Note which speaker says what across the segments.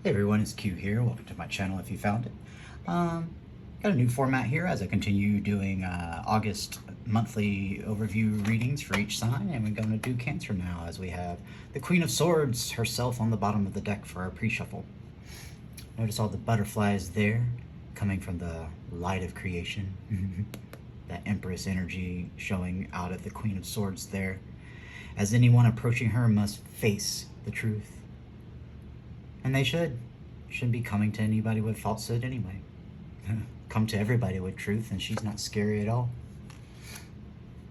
Speaker 1: Hey everyone, it's Q here. Welcome to my channel if you found it. Got a new format here as I continue doing August monthly overview readings for each sign, and we're going to do Cancer now as we have the Queen of Swords herself on the bottom of the deck for our pre-shuffle. Notice all the butterflies there coming from the light of creation. That Empress energy showing out of the Queen of Swords there, as anyone approaching her must face the truth. And they shouldn't be coming to anybody with falsehood anyway. Come to everybody with truth, and she's not scary at all.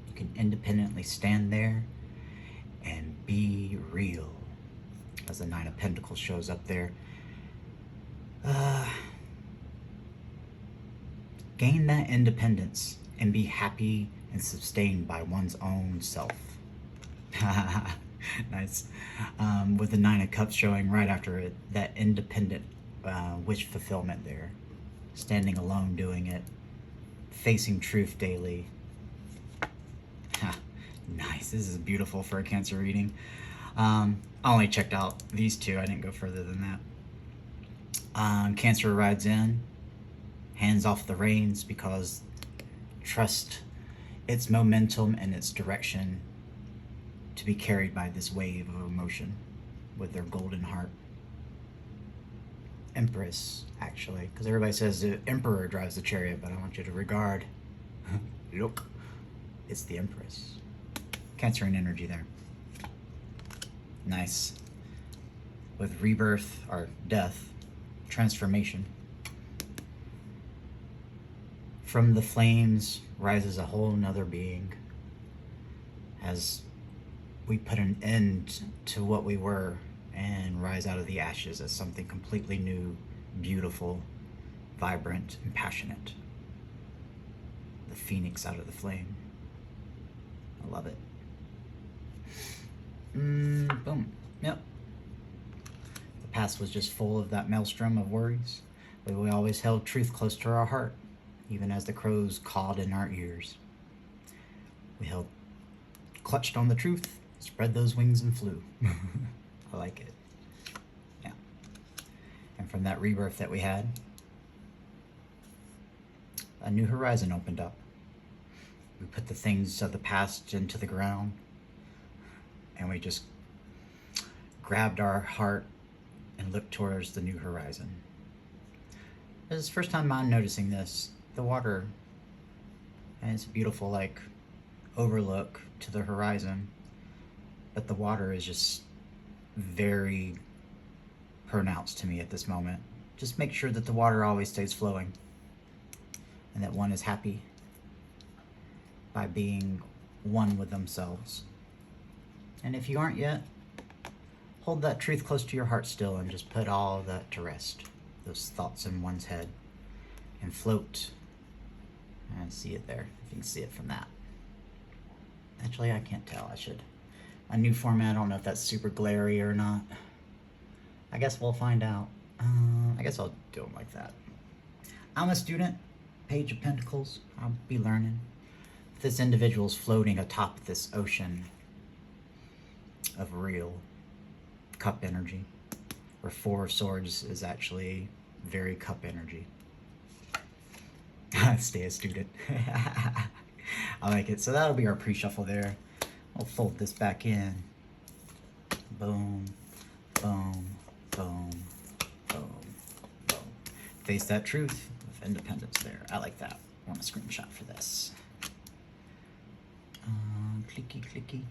Speaker 1: You can independently stand there and be real. As the Nine of Pentacles shows up there. Gain that independence and be happy and sustained by one's own self. Nice. With the Nine of Cups showing right after it, that independent wish fulfillment there. Standing alone doing it. Facing truth daily. Nice. This is beautiful for a Cancer reading. I only checked out these two. I didn't go further than that. Cancer rides in. Hands off the reins because trust its momentum and its direction to be carried by this wave of emotion with their golden heart. Empress, actually, because everybody says the Emperor drives the chariot, but I want you to regard, look, it's the Empress. Cancerian energy there. Nice. With rebirth, or death, transformation. From the flames rises a whole nother being as we put an end to what we were and rise out of the ashes as something completely new, beautiful, vibrant, and passionate. The phoenix out of the flame. I love it. Boom. Yep. The past was just full of that maelstrom of worries, but we always held truth close to our heart, even as the crows cawed in our ears. We clutched on the truth, spread those wings and flew. I like it. Yeah. And from that rebirth that we had, a new horizon opened up. We put the things of the past into the ground, and we just grabbed our heart and looked towards the new horizon. This is the first time I'm noticing this. The water, and it's a beautiful like overlook to the horizon, but the water is just very pronounced to me at this moment. Just make sure that the water always stays flowing and that one is happy by being one with themselves. And if you aren't yet, hold that truth close to your heart still and just put all of that to rest, those thoughts in one's head, and float and see it there, if you can see it from that. Actually, I can't tell. I should. A new format, I don't know if that's super glary or not. I guess we'll find out. I guess I'll do it like that. I'm a student, Page of Pentacles. I'll be learning. This individual's floating atop this ocean of real cup energy, where Four of Swords is actually very cup energy. Stay a student. I like it. So that'll be our pre-shuffle there. I'll fold this back in. Boom, boom, boom, boom, boom. Face that truth with independence there. I like that. I want a screenshot for this. Clicky, clicky.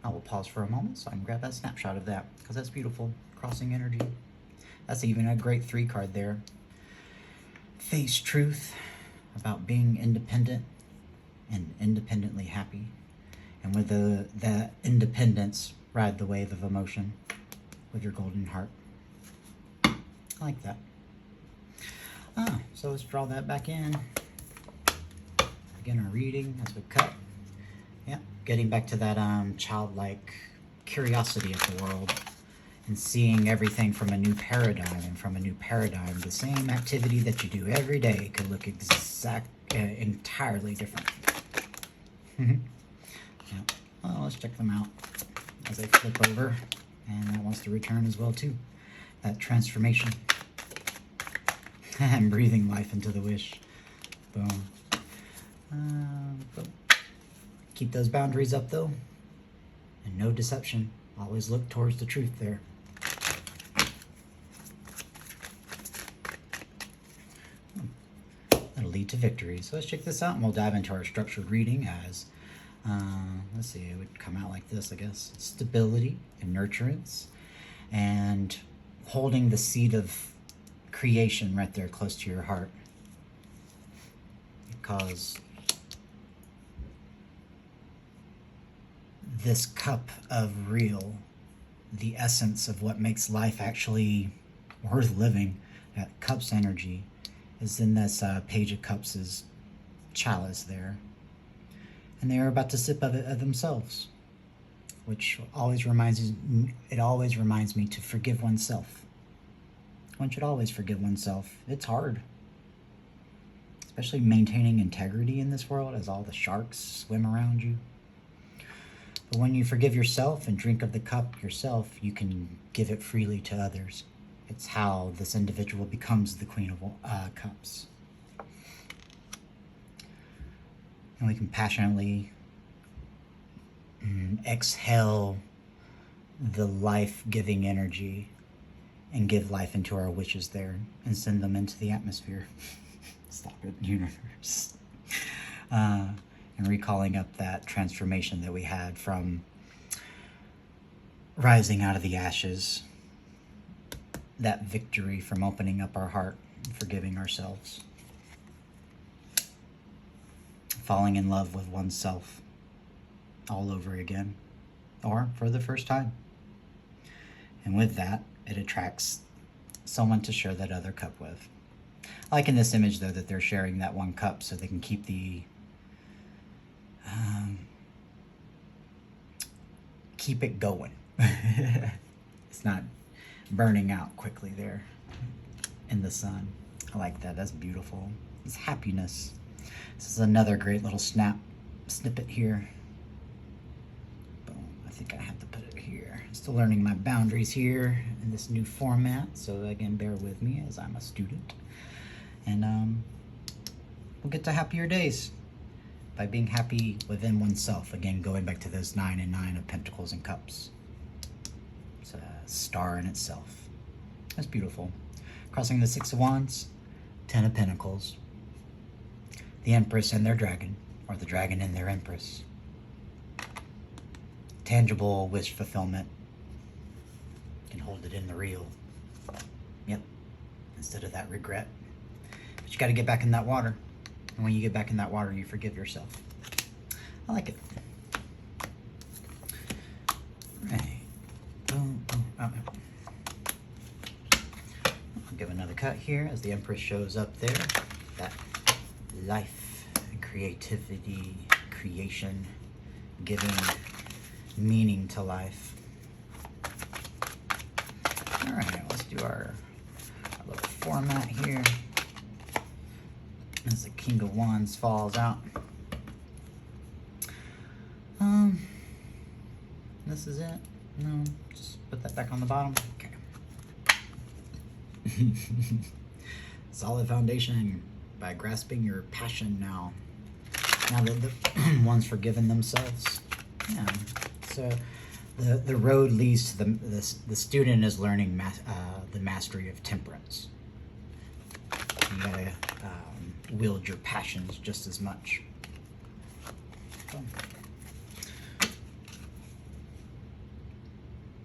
Speaker 1: I will pause for a moment so I can grab that snapshot of that, because that's beautiful. Crossing energy. That's even a great 3 card there. Face truth about being independent and independently happy. And with that independence, ride the wave of emotion with your golden heart. I like that. So let's draw that back in. Again, our reading as we cut. Yeah, getting back to that childlike curiosity of the world and seeing everything from a new paradigm. And from a new paradigm, the same activity that you do every day could look entirely different. Yeah. Well, let's check them out as I flip over, and that wants to return as well too. that transformation. And breathing life into the wish. Boom. But keep those boundaries up though. And no deception. Always look towards the truth there. That'll lead to victory. So let's check this out and we'll dive into our structured reading as, let's see, it would come out like this, I guess. Stability and nurturance and holding the seed of creation right there close to your heart. Because this cup of real, the essence of what makes life actually worth living, that cups energy, is in this Page of Cups' chalice there. And they are about to sip of it of themselves, which always reminds me to forgive oneself. One should always forgive oneself. It's hard, especially maintaining integrity in this world as all the sharks swim around you. But when you forgive yourself and drink of the cup yourself, you can give it freely to others. It's how this individual becomes the Queen of Cups. And we can passionately exhale the life-giving energy and give life into our wishes there and send them into the atmosphere. Stop it, universe. And recalling up that transformation that we had from rising out of the ashes, that victory from opening up our heart and forgiving ourselves, falling in love with oneself all over again, or for the first time. And with that, it attracts someone to share that other cup with. I like in this image, though, that they're sharing that one cup so they can keep keep it going. It's not burning out quickly there in the sun. I like that. That's beautiful. It's happiness. This is another great little snippet here. Boom. I think I have to put it here. Still learning my boundaries here in this new format, so again, bear with me as I'm a student. And we'll get to happier days by being happy within oneself. Again, going back to those 9 and 9 of Pentacles and Cups. It's a star in itself. That's beautiful. Crossing the 6 of Wands, 10 of Pentacles. The Empress and their dragon, or the dragon and their Empress. Tangible wish fulfillment. You can hold it in the real. Yep. Instead of that regret. But you got to get back in that water. And when you get back in that water, you forgive yourself. I like it. Right. Boom, boom. Oh. I'll give another cut here as the Empress shows up there. That life, creativity, creation, giving meaning to life. All right, let's do our little format here. As the King of Wands falls out. This is it? No, just put that back on the bottom. Okay. Solid foundation by grasping your passion now. Now that the one's forgiven themselves. Yeah. So the road leads to the student is learning the mastery of temperance. You gotta wield your passions just as much. So,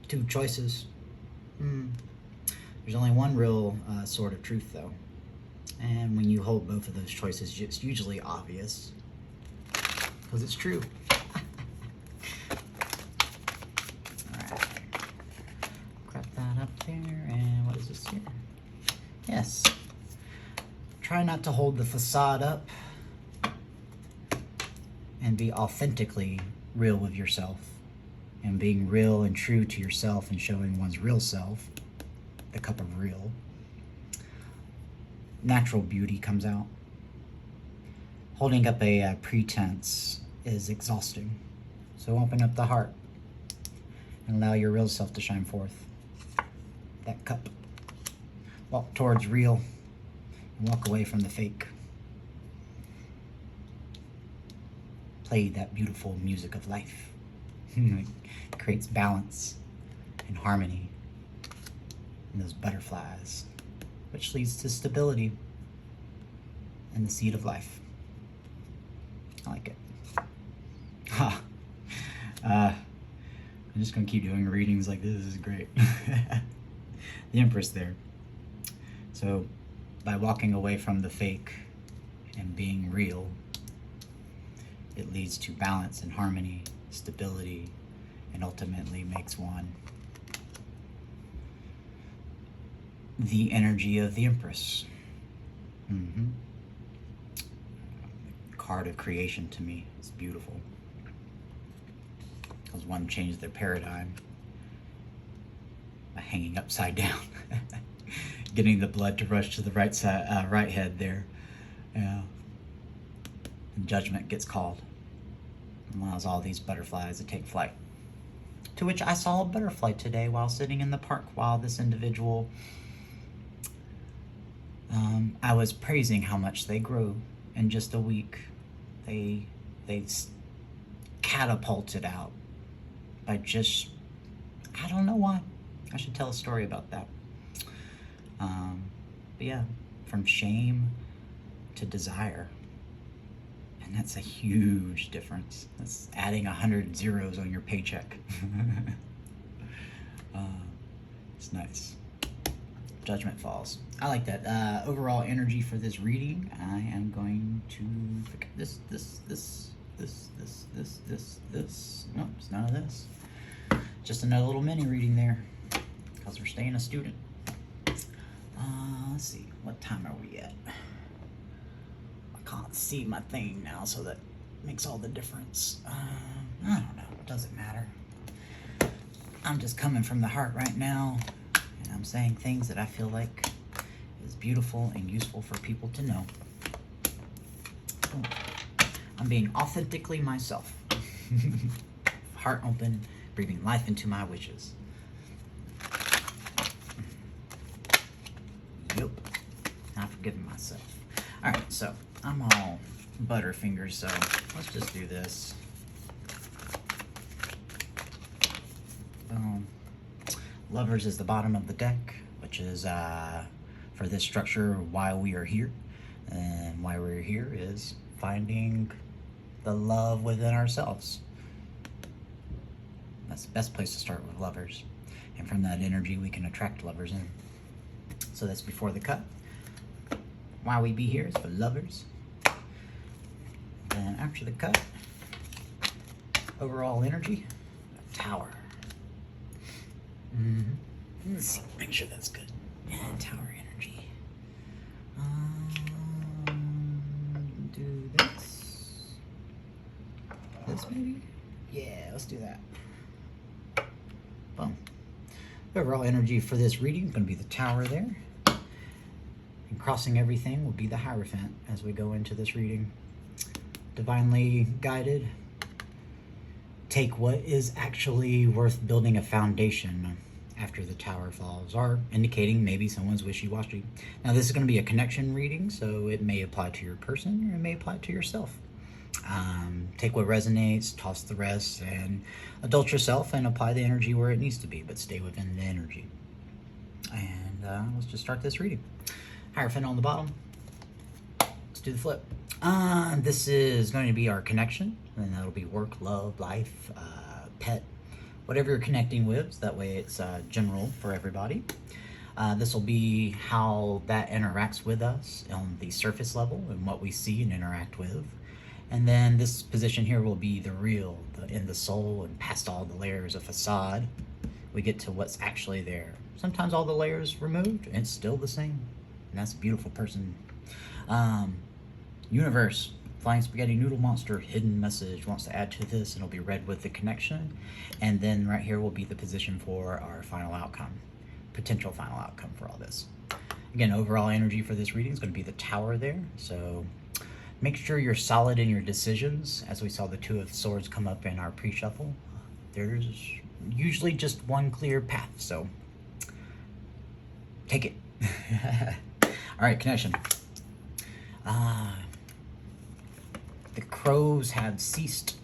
Speaker 1: 2 choices. There's only one real sword of truth, though. And when you hold both of those choices, it's usually obvious. Because it's true. Alright. Crop that up there. And what is this here? Yes. Try not to hold the facade up. And be authentically real with yourself. And being real and true to yourself and showing one's real self. The cup of real. Natural beauty comes out. Holding up a pretense is exhausting. So open up the heart and allow your real self to shine forth. That cup Walk towards real and walk away from the fake. Play that beautiful music of life. It creates balance and harmony in those butterflies, which leads to stability and the seed of life. I like it. Ha! I'm just gonna keep doing readings like this. This is great. The Empress there. So, by walking away from the fake and being real, it leads to balance and harmony, stability, and ultimately makes one the energy of the Empress. Mm-hmm. Card of creation to me. It's beautiful. Because one changed their paradigm by hanging upside down. Getting the blood to rush to the right side, right head there. Yeah. And judgment gets called. And allows all these butterflies to take flight. To which I saw a butterfly today while sitting in the park while this individual, I was praising how much they grew in just a week. They catapulted out by just, I don't know why. I should tell a story about that. But yeah, from shame to desire. And that's a huge difference. That's adding 100 zeros on your paycheck. It's nice. Judgment falls. I like that. Overall energy for this reading, I am going to pick this. Nope, it's none of this. Just another little mini reading there, because we're staying a student. Let's see, what time are we at? I can't see my thing now, so that makes all the difference. I don't know, it doesn't matter. I'm just coming from the heart right now, and I'm saying things that I feel like is beautiful and useful for people to know. I'm being authentically myself. Heart open, breathing life into my wishes. Yep. Not forgiving myself. Alright, so I'm all butterfingers, so let's just do this. Boom. Lovers is the bottom of the deck, which is for this structure why we are here. And why we're here is finding the love within ourselves. That's the best place to start with lovers. And from that energy, we can attract lovers in. So that's before the cut. Why we be here is for lovers. Then after the cut, overall energy, tower. Let's see, make sure that's good. Yeah, tower energy. Do this. This maybe? Yeah, let's do that. Boom. The overall energy for this reading is going to be the tower there. And crossing everything will be the Hierophant as we go into this reading. Divinely guided. Take what is actually worth building a foundation after the tower falls, or indicating maybe someone's wishy-washy. Now this is going to be a connection reading, so it may apply to your person or it may apply to yourself. Take what resonates, toss the rest, and adult yourself and apply the energy where it needs to be, but stay within the energy. And let's just start this reading. Hierophant on the bottom. Let's do the flip. This is going to be our connection, and that'll be work, love, life, pet, whatever you're connecting with. That way it's general for everybody. This will be how that interacts with us on the surface level and what we see and interact with. And then this position here will be the real, in the soul, and past all the layers of facade, we get to what's actually there. Sometimes all the layers removed, and it's still the same. And that's a beautiful person. Universe, flying spaghetti noodle monster, hidden message, wants to add to this, and it'll be read with the connection. And then right here will be the position for our final outcome, potential final outcome for all this. Again, overall energy for this reading is going to be the tower there. So make sure you're solid in your decisions. As we saw the Two of Swords come up in our pre-shuffle, there's usually just one clear path. So Take it. All right, connection. The crows have ceased.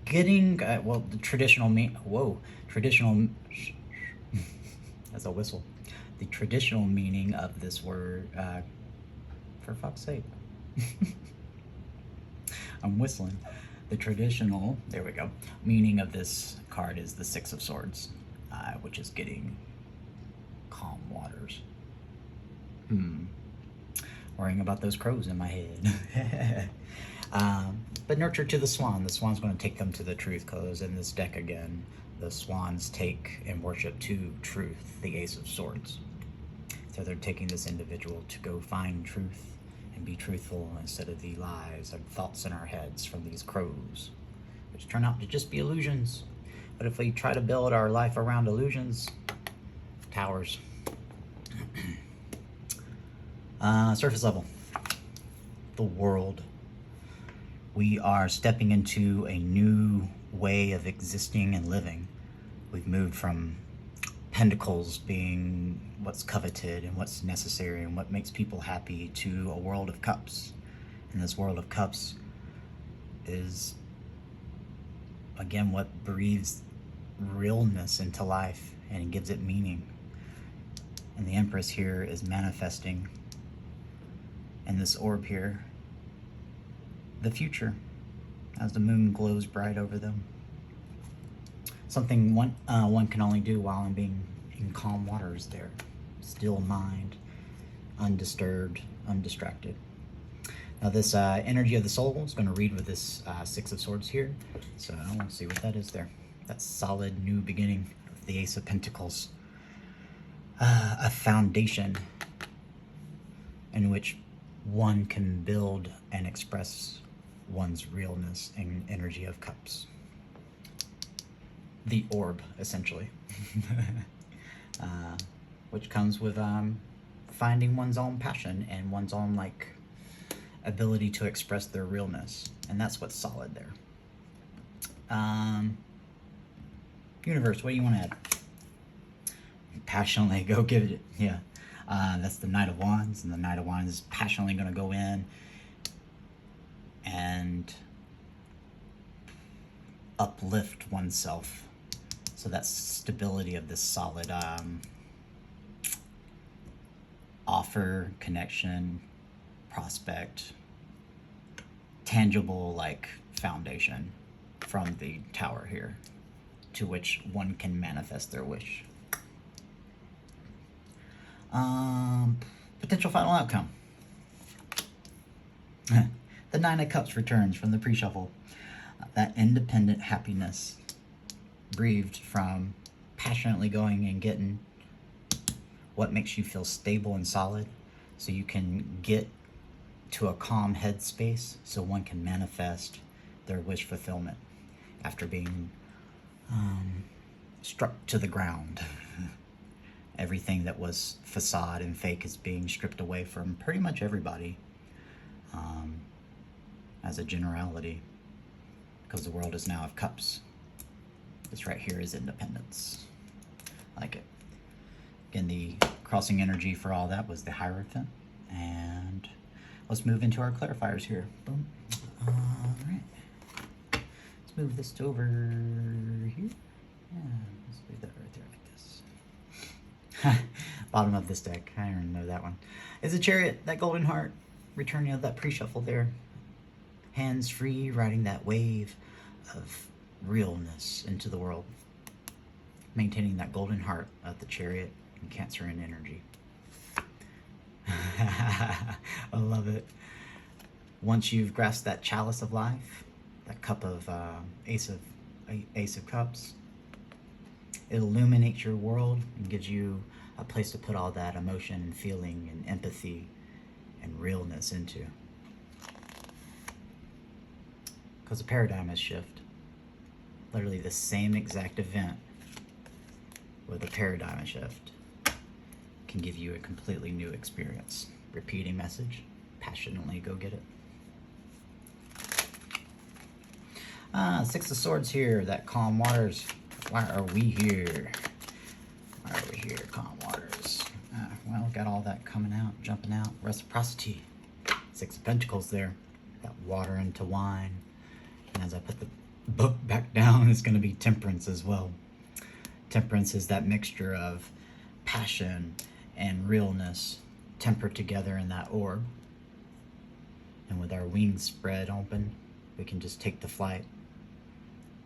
Speaker 1: Getting, well, the traditional traditional, that's a whistle. The traditional meaning of this word, for fuck's sake. I'm whistling. The traditional, there we go, meaning of this card is the Six of Swords, which is getting calm waters. Worrying about those crows in my head. But nurture to the swan. The swan's going to take them to the truth, because in this deck again, the swans take and worship to truth, the Ace of Swords. So they're taking this individual to go find truth and be truthful instead of the lies and thoughts in our heads from these crows, which turn out to just be illusions. But if we try to build our life around illusions, towers. Surface level. The world. We are stepping into a new way of existing and living. We've moved from pentacles being what's coveted and what's necessary and what makes people happy to a world of cups. And this world of cups is, again, what breathes realness into life and gives it meaning. And the Empress here is manifesting, and this orb here, the future, as the moon glows bright over them. Something one can only do while I'm being in calm waters there. Still mind, undisturbed, undistracted. Now this energy of the soul is going to read with this Six of Swords here. So I want to see what that is there. That solid new beginning of the Ace of Pentacles. A foundation in which one can build and express one's realness and energy of cups. The orb, essentially. Which comes with finding one's own passion and one's own ability to express their realness. And that's what's solid there. Universe, what do you want to add? Passionately go give it. Yeah. That's the Knight of Wands, and the Knight of Wands is passionately going to go in and uplift oneself. So that's stability of this solid offer, connection, prospect, tangible foundation from the tower here, to which one can manifest their wish. Potential final outcome. The Nine of Cups returns from the pre-shuffle. That independent happiness breathed from passionately going and getting what makes you feel stable and solid, so you can get to a calm headspace so one can manifest their wish fulfillment after being struck to the ground. Everything that was facade and fake is being stripped away from pretty much everybody, as a generality, because the world is now of cups. This right here is independence. I like it. Again, the crossing energy for all that was the Hierophant. And let's move into our clarifiers here. Boom. All right. Let's move this over here. Yeah, let's leave that right there like this. Bottom of this deck, I don't even know that one. Is a Chariot, that golden heart, returning of that pre-shuffle there. Hands free, riding that wave of realness into the world. Maintaining that golden heart of the Chariot and Cancer in energy. I love it. Once you've grasped that chalice of life, that cup of Ace of Cups, it illuminates your world and gives you a place to put all that emotion and feeling and empathy and realness into. Because the paradigm has shifted. Literally the same exact event with a paradigm shift can give you a completely new experience. Repeating message, passionately go get it. Six of Swords here, that calm waters. Why are we here? Why are we here, calm waters? got all that coming out, jumping out. Reciprocity. 6 of Pentacles there. Got water into wine. And as I put the book back down, it's going to be Temperance as well. Temperance is that mixture of passion and realness tempered together in that orb. And with our wings spread open, we can just take the flight,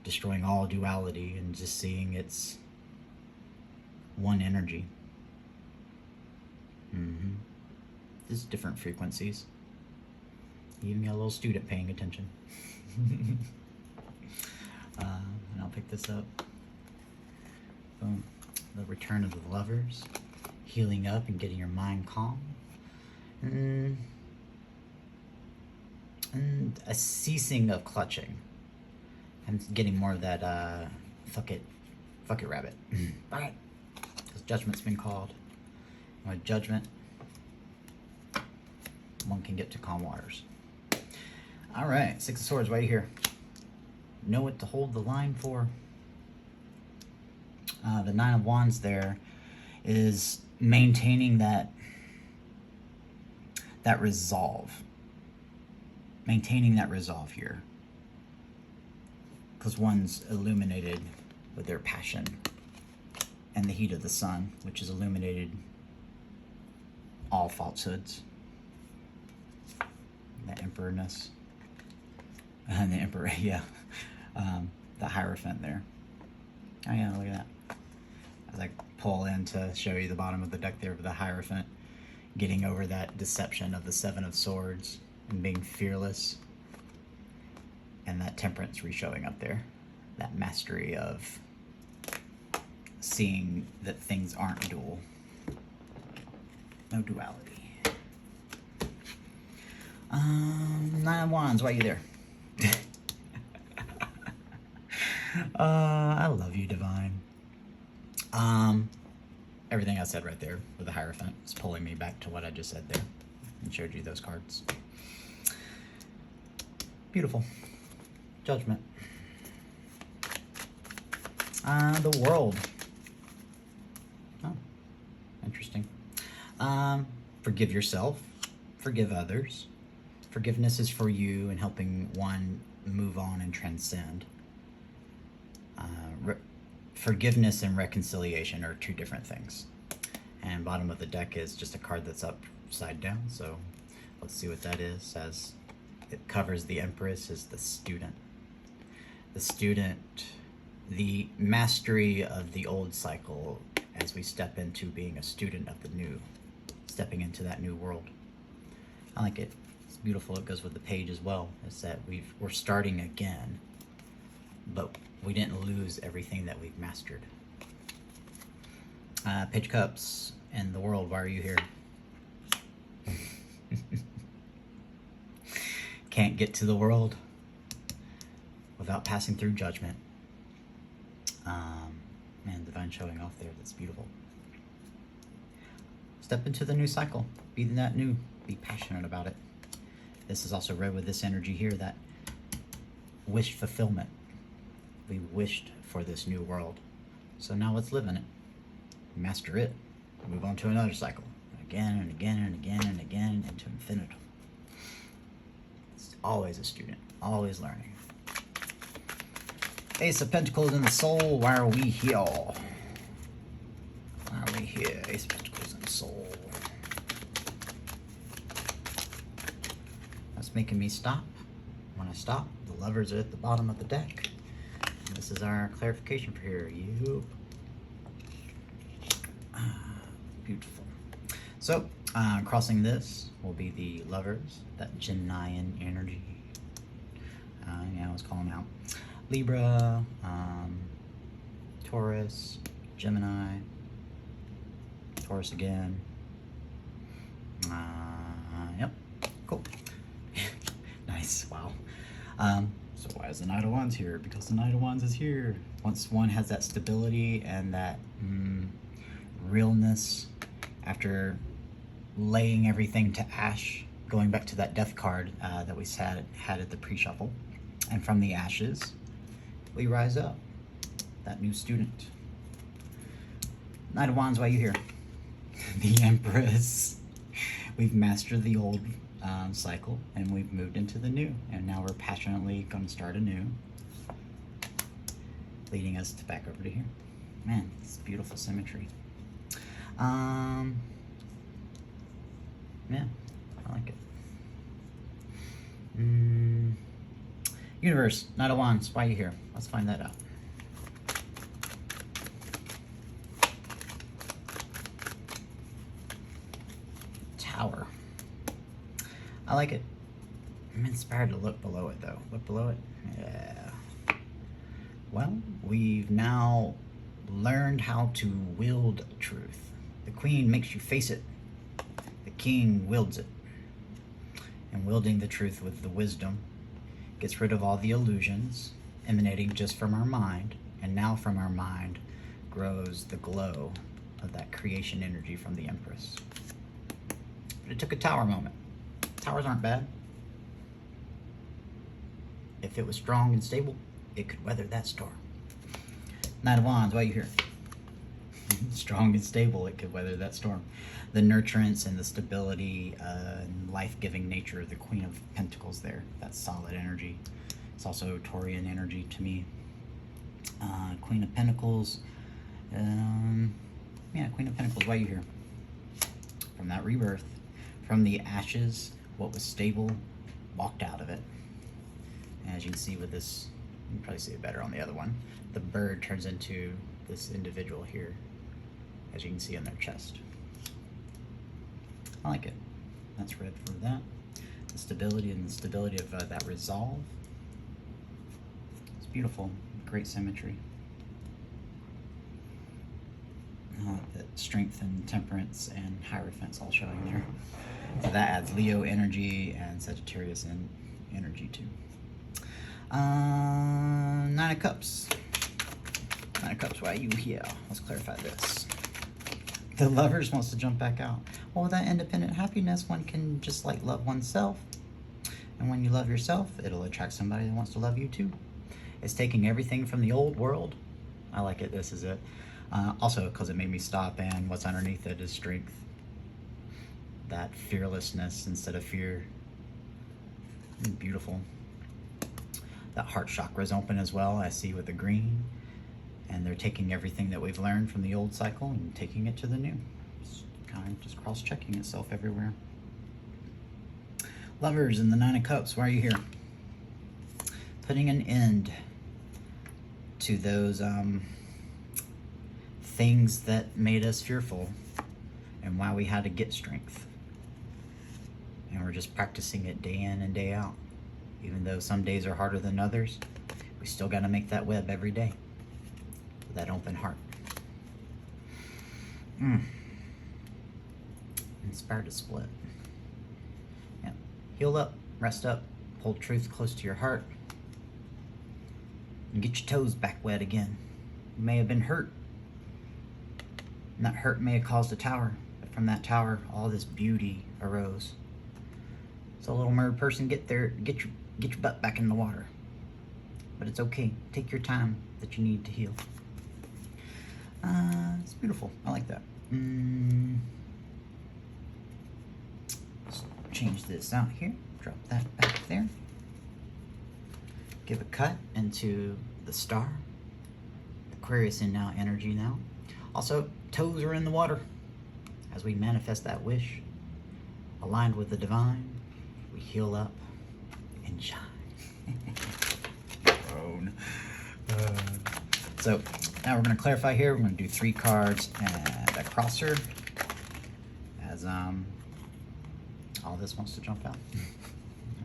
Speaker 1: destroying all duality and just seeing its one energy. Just different frequencies. You even got a little student paying attention. And I'll pick this up. Boom. The Return of the Lovers. Healing up and getting your mind calm. And a ceasing of clutching. I'm getting more of that, fuck it rabbit. Alright. Because judgment's been called. And with judgment, one can get to calm waters. Alright, 6 of Swords right here. Know what to hold the line for. The 9 of Wands there is maintaining that resolve. Maintaining that resolve here. Because one's illuminated with their passion and the heat of the sun, which is illuminated all falsehoods. The Emperorness. And the Emperor, yeah. The Hierophant there. Oh yeah, look at that. As I pull in to show you the bottom of the deck there with the Hierophant, getting over that deception of the 7 of Swords and being fearless, and that Temperance re-showing up there. That mastery of seeing that things aren't dual. No duality. 9 of Wands, why are you there? I love you, Divine. Everything I said right there with the Hierophant is pulling me back to what I just said there and showed you those cards. Beautiful. Judgment. The World. Oh, interesting. Forgive yourself. Forgive others. Forgiveness is for you and helping one move on and transcend. Forgiveness and reconciliation are 2 different things. And bottom of the deck is just a card that's upside down. So let's see what that is. As it covers the Empress is the Student. The Student, the mastery of the old cycle as we step into being a student of the new. Stepping into that new world. I like it. It's beautiful. It goes with the page as well. It's that we're starting again, but we didn't lose everything that we've mastered. Page of Cups and the World. Why are you here? Can't get to the world without passing through judgment. Man, Divine showing off there. That's beautiful. Step into the new cycle. Be that new. Be passionate about it. This is also read with this energy here, that wish fulfillment. We wished for this new world. So now let's live in it. Master it. Move on to another cycle. Again and again and again and again into infinitum. It's always a student. Always learning. Ace of Pentacles in the Soul. Why are we here? Why are we here? Ace of Pentacles in the Soul. That's making me stop. When I stop, the Lovers are at the bottom of the deck. And this is our clarification for here. You. Beautiful. So, crossing this will be the Lovers, that Geminian energy. Yeah, I was calling out. Libra, Taurus, Gemini, Taurus again. Yep, cool. Nice, wow. So why is the Knight of Wands here? Because the Knight of Wands is here. Once one has that stability and that realness after laying everything to ash, going back to that death card that we had at the pre-shuffle, and from the ashes, we rise up. That new student. Knight of Wands, why are you here? The Empress. We've mastered the old cycle, and we've moved into the new, and now we're passionately going to start anew, leading us to back over to here. Man, it's beautiful symmetry. Yeah, I like it. Universe, Knight of Wands, why are you here? Let's find that out. Tower. I like it. I'm inspired to look below it, though. Look below it. Yeah. Well, we've now learned how to wield truth. The Queen makes you face it. The King wields it. And wielding the truth with the wisdom gets rid of all the illusions emanating just from our mind. And now from our mind grows the glow of that creation energy from the Empress. But it took a tower moment. Towers aren't bad. If it was strong and stable, it could weather that storm. Knight of Wands, why are you here? Strong and stable, it could weather that storm. The nurturance and the stability and life-giving nature of the Queen of Pentacles there. That's solid energy. It's also Taurian energy to me. Queen of Pentacles. Yeah, Queen of Pentacles, why are you here? From that rebirth. From the ashes, what was stable walked out of it. As you can see with this, you can probably see it better on the other one. The bird turns into this individual here, as you can see in their chest. I like it. That's red for that. The stability and the stability of that resolve. It's beautiful. Great symmetry. That strength and temperance and hierophants all showing there. So that adds Leo energy and Sagittarius energy too. Nine of Cups. Nine of Cups, why are you here? Let's clarify this. The Lovers wants to jump back out. Well, with that independent happiness, one can just like love oneself. And when you love yourself, it'll attract somebody that wants to love you too. It's taking everything from the old world. I like it, this is it. Also, because it made me stop, and what's underneath it is strength. That fearlessness instead of fear. Beautiful. That heart chakra is open as well, I see with the green. And they're taking everything that we've learned from the old cycle and taking it to the new. It's kind of just cross-checking itself everywhere. Lovers and the Nine of Cups, why are you here? Putting an end to those things that made us fearful and why we had to get strength. And we're just practicing it day in and day out. Even though some days are harder than others, we still got to make that web every day with that open heart. Inspired to split. Yeah. Heal up, rest up, hold truth close to your heart, and get your toes back wet again. You may have been hurt, and that hurt may have caused a tower, but from that tower, all this beauty arose. So little mermaid person, get there, get your butt back in the water. But it's okay. Take your time that you need to heal. It's beautiful. I like that. Let's change this out here. Drop that back there. Give a cut into the star. Aquarius in now energy now. Also, toes are in the water. As we manifest that wish, aligned with the divine, we heal up and shine. So now we're going to clarify here. We're going to do 3 cards and a crosser. As all this wants to jump out.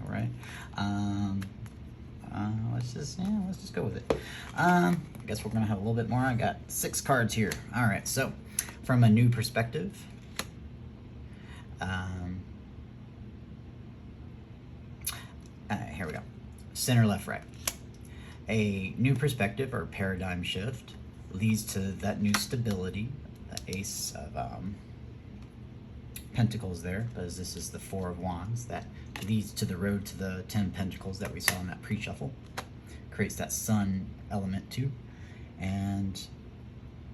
Speaker 1: All right. Let's just go with it. I guess we're going to have a little bit more. I got 6 cards here. All right. So from a new perspective. Here we go. Center, left, right. A new perspective or paradigm shift leads to that new stability. The Ace of Pentacles there, because this is the 4 of Wands. That leads to the road to the 10 Pentacles that we saw in that pre-shuffle. Creates that sun element too. And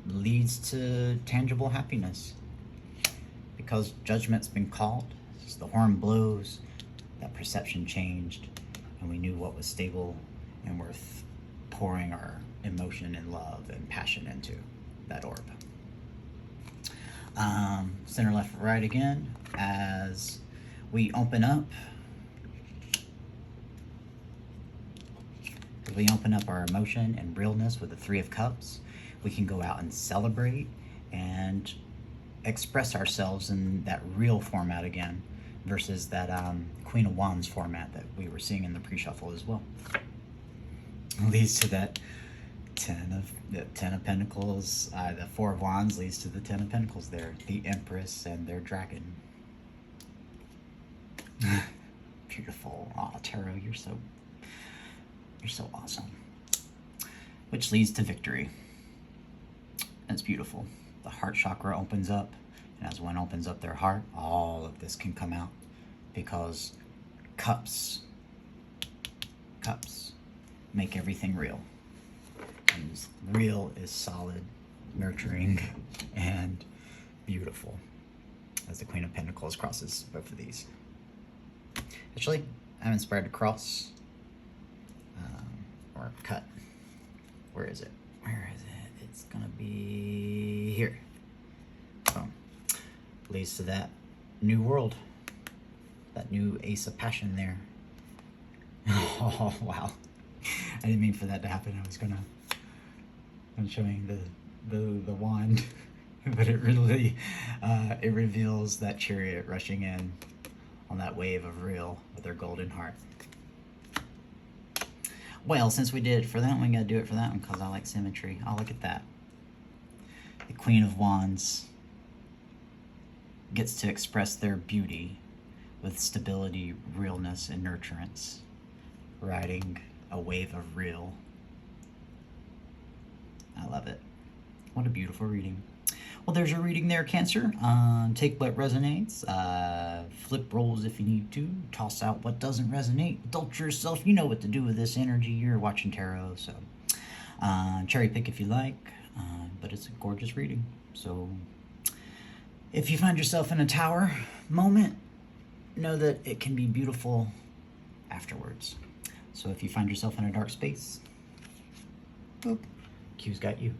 Speaker 1: leads to tangible happiness. because judgment's been called. As the horn blows, that perception changed, and we knew what was stable and worth pouring our emotion and love and passion into that orb. Center, left, right again. As we open up, our emotion and realness with the Three of Cups, we can go out and celebrate and express ourselves in that real format again, versus that Queen of Wands format that we were seeing in the pre-shuffle as well. Leads to that Ten of Pentacles. The Four of Wands leads to the Ten of Pentacles there. The Empress and their dragon. Beautiful. Oh, Tarot, you're so awesome. Which leads to victory. It's beautiful. The heart chakra opens up, and as one opens up their heart, all of this can come out, because cups make everything real. And real is solid, nurturing, and beautiful, as the Queen of Pentacles crosses both of these. Actually, I'm inspired to cross or cut. Where is it? It's gonna be here. Boom. Leads to that new world, that new Ace of Passion there. Oh wow! I didn't mean for that to happen. I'm showing the wand, but it really it reveals that Chariot rushing in on that wave of real with their golden heart. Well, since we did it for that one, we gotta do it for that one, because I like symmetry. Oh, look at that. The Queen of Wands gets to express their beauty with stability, realness, and nurturance, riding a wave of real. I love it. What a beautiful reading. Well, there's your reading there, Cancer. Take what resonates, flip rolls if you need to, toss out what doesn't resonate, indulge yourself. You know what to do with this energy. You're watching tarot, so cherry pick if you like, but it's a gorgeous reading. So if you find yourself in a tower moment, know that it can be beautiful afterwards. So if you find yourself in a dark space, boop, Q's got you.